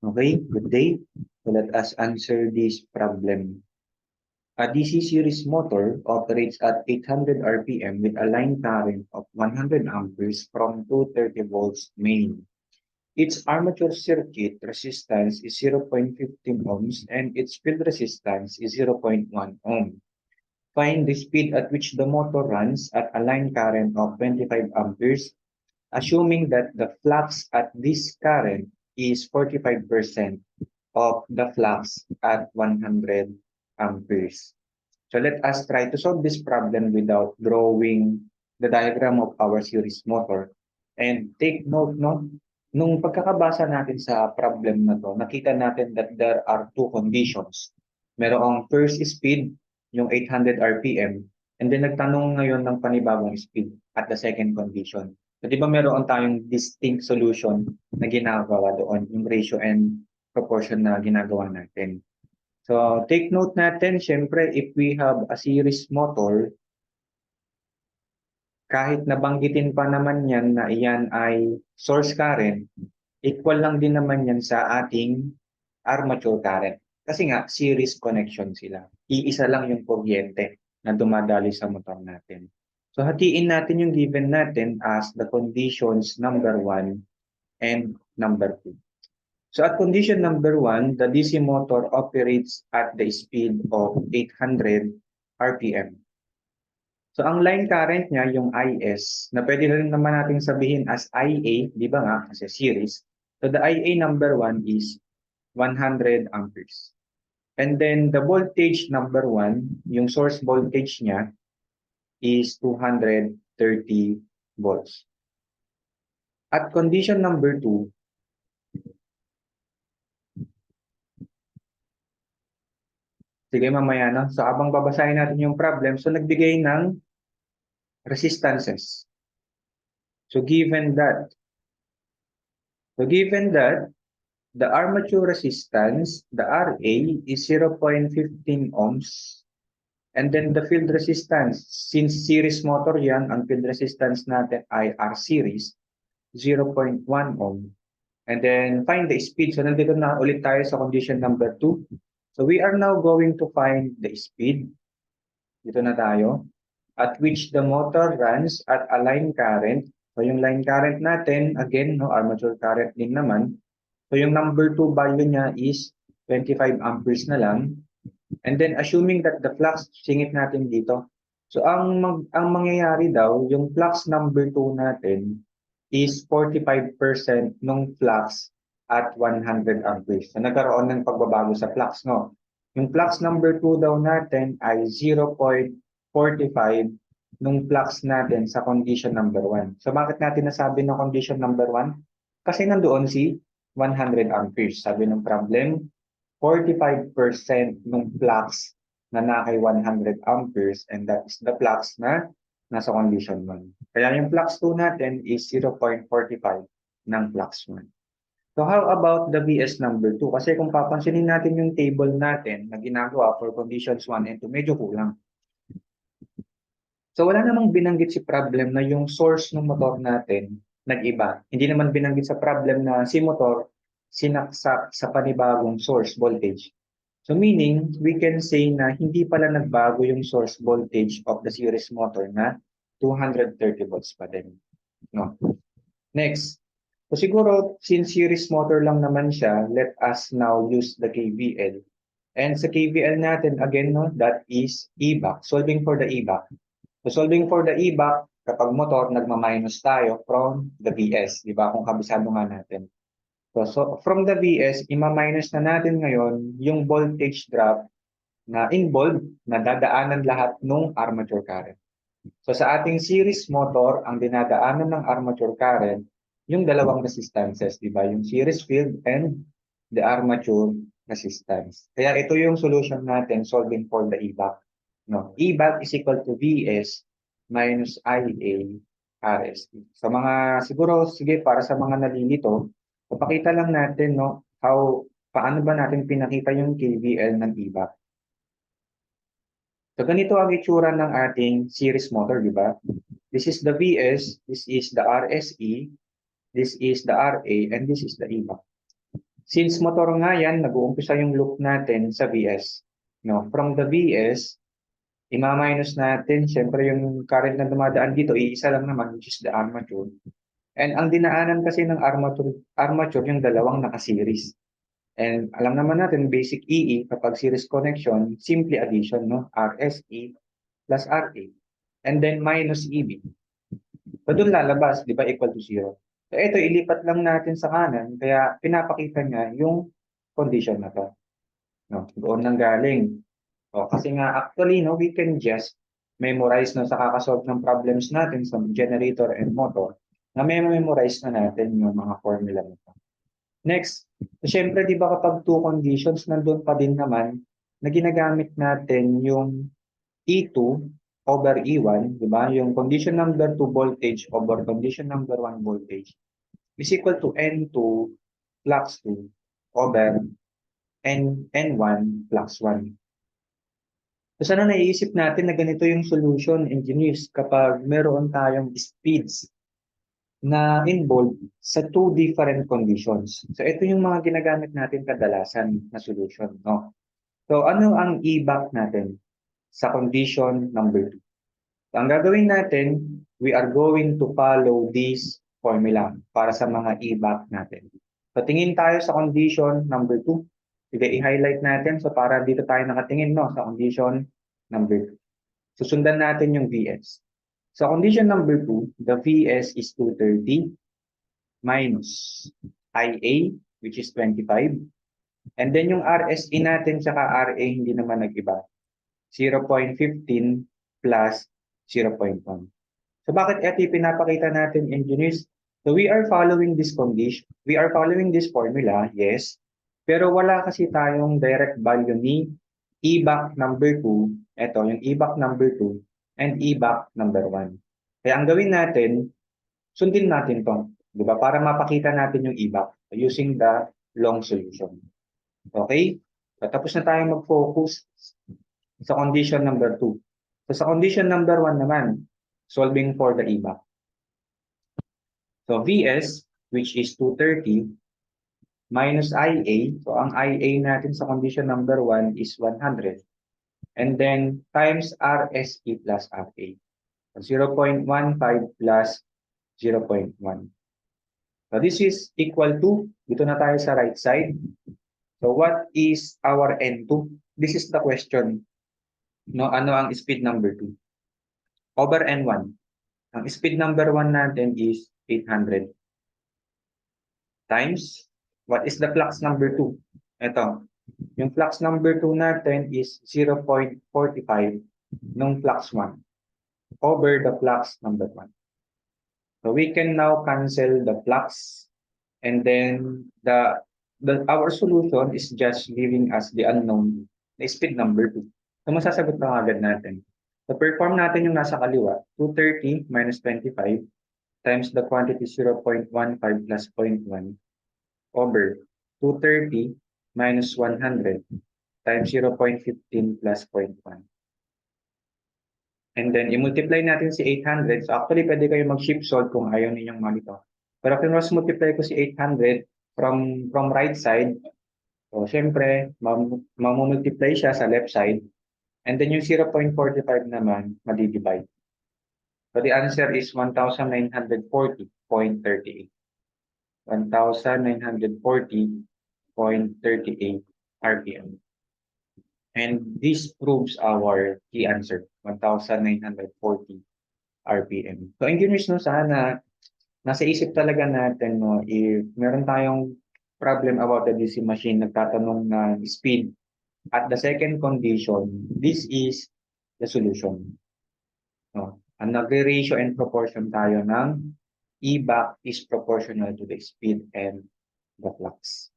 Okay, good day. So let us answer this problem. A DC series motor operates at 800 RPM with a line current of 100 amperes from 230 volts main. Its armature circuit resistance is 0.15 ohms and its field resistance is 0.1 ohm. Find the speed at which the motor runs at a line current of 25 amperes, assuming that the flux at this current is 45% of the flux at 100 amperes. So let us try to solve this problem without drawing the diagram of our series motor. And take note, no? Nung pagkakabasa natin sa problem na to, nakita natin that there are two conditions. Merong first speed, yung 800 RPM, and then nagtanong ngayon ng panibagong speed at the second condition. So di ba meron tayong distinct solution na ginagawa doon, yung ratio and proportion na ginagawa natin. So, take note natin, syempre, if we have a series motor, kahit nabanggitin pa naman yan na iyan ay source current, equal lang din naman yan sa ating armature current. Kasi nga, series connection sila. Iisa lang yung kuryente na dumadali sa motor natin. So, hatiin natin yung given natin as the conditions number 1 and number 2. So at condition number 1, the DC motor operates at the speed of 800 RPM. So ang line current niya, yung IS, na pwede rin naman natin sabihin as IA, di ba nga, kasi series. So the IA number 1 is 100 amperes. And then the voltage number 1, yung source voltage niya, is 230 volts. At condition number 2, sige mamaya no. So habang babasahin natin yung problem, so nagbigay ng resistances. So given that the armature resistance, the RA is 0.15 ohms, and then the field resistance, since series motor yan, ang field resistance natin ay R series, 0.1 ohm. And then find the speed. So nandito na ulit tayo sa condition number 2. So we are now going to find the speed. Dito na tayo. At which the motor runs at a line current. So yung line current natin, again, no, armature current din naman. So yung number 2 value niya is 25 amperes na lang. And then assuming that the flux, singit natin dito. So ang mangyayari daw, yung flux number 2 natin is 45% nung flux at 100 amperes. So nagkaroon ng pagbabago sa flux, no? Yung flux number 2 daw natin ay 0.45 nung flux natin sa condition number 1. So bakit natin nasabi ng condition number 1? Kasi nandoon si 100 amperes. Sabi ng problem, 45% nung flux na naka 100 amperes and that is the flux na nasa condition 1. Kaya yung flux 2 natin is 0.45 ng flux 1. So how about the VS number 2? Kasi kung papansinin natin yung table natin na ginagawa for conditions 1 and 2, medyo kulang. So wala namang binanggit si problem na yung source ng motor natin nag-iba. Hindi naman binanggit sa problem na si motor sinaksak sa panibagong source voltage. So meaning, we can say na hindi pala nagbago yung source voltage of the series motor na 230 volts pa din. No? Next. So siguro, since series motor lang naman siya, let us now use the KVL. And sa KVL natin, again, no, that is EBAC, solving for the EBAC. So solving for the EBAC, kapag motor, nagma-minus tayo from the VS, di ba? Kung kabisado nga natin. So from the VS, ima-minus na natin ngayon yung voltage drop na involved na dadaanan lahat ng armature current. So sa ating series motor, ang dinadaanan ng armature current, yung dalawang resistances, di ba? Yung series field and the armature resistance. Kaya ito yung solution natin solving for the EBAC. No? EBAC is equal to VS minus IA RST. So mga siguro, sige, para sa mga nalilito, papakita lang natin no, paano ba natin pinakita yung KVL ng EBAC. So ganito ang itsura ng ating series motor, di ba? This is the VS, this is the RSE, this is the RA, and this is the EBAC. Since motor nga yan, nag-uumpisa yung loop natin sa VS. No? From the VS, ima-minus natin, syempre yung current na dumadaan dito, iisa lang naman, which is the armature. And ang dinaanan kasi ng armature yung dalawang naka-series. And alam naman natin, basic EE, kapag series connection, simply addition, no? RSE plus RA. And then minus EB. So doon lalabas, di ba, equal to 0. So ito, ilipat lang natin sa kanan, kaya pinapakita niya yung condition na to. No? Doon nang galing. O, kasi nga, actually, no, we can just memorize na sa kakasolve ng problems natin sa generator and motor, na may memorize na natin yung mga formula nito. Next, syempre, di ba kapag two conditions, nandun pa din naman na ginagamit natin yung E2 over E1, di ba? Yung condition number 2 voltage over condition number 1 voltage is equal to N2 flux 2 over N1 flux 1. So sana naiisip natin na ganito yung solution, engineers, kapag meron tayong speeds na involved sa two different conditions. So ito yung mga ginagamit natin kadalasan na solution, no? So ano ang E-back natin sa condition number 2? So, ang gagawin natin, we are going to follow this formula para sa mga E-back natin. So tingin tayo sa condition number 2. Sige, i-highlight natin so para dito tayo nakatingin, no, sa condition number 2. Susundan natin yung VS. So condition number 2, the VS is 230 minus IA, which is 25. And then yung RSE natin tsaka RA hindi naman nag-iba. 0.15 plus 0.1. So bakit ito yung pinapakita natin, engineers? So we are following this condition. We are following this formula, yes. Pero wala kasi tayong direct value ni E-back number 2. Ito, yung E-back number 2 and E-back number 1. Kaya ang gawin natin, sundin natin to, di ba? Para mapakita natin yung E-back using the long solution. Okay? So, tapos na tayong mag-focus sa condition number 2. So sa condition number 1 naman, solving for the E-back. So VS, which is 230, minus IA. So ang IA natin sa condition number 1 is 100. And then times RSE plus RA. So 0.15 plus 0.1. So this is equal to, dito na tayo sa right side. So what is our N2? This is the question. No, ano ang speed number 2? Over N1. Ang speed number 1 natin is 800. Times, what is the flux number 2? Ito. Yung flux number 2 natin is 0.45 nung flux 1 over the flux number 1. So we can now cancel the flux, and then our solution is just giving us the unknown, the speed number 2. So masasagot na agad natin. So perform natin yung nasa kaliwa, 230 minus 25 times the quantity 0.15 plus 0.1 over 230 minus 100 times 0.15 plus 0.1. And then, i-multiply natin si 800. So, actually, pwede kayo mag-shift solve kung ayaw ninyong malito. Pero kung mas multiply ko si 800 from right side, so, syempre, mamumultiply siya sa left side. And then, yung 0.45 naman, madidivide. So, the answer is 1,940.38. 1,940.38 RPM. And this proves our key answer, 1,940 RPM. So, engineers, no, sana nasa isip talaga natin, no, if meron tayong problem about the DC machine, nagtatanong ng speed at the second condition, this is the solution. No? Ang nagre-ratio and proportion tayo ng E-back is proportional to the speed and the flux.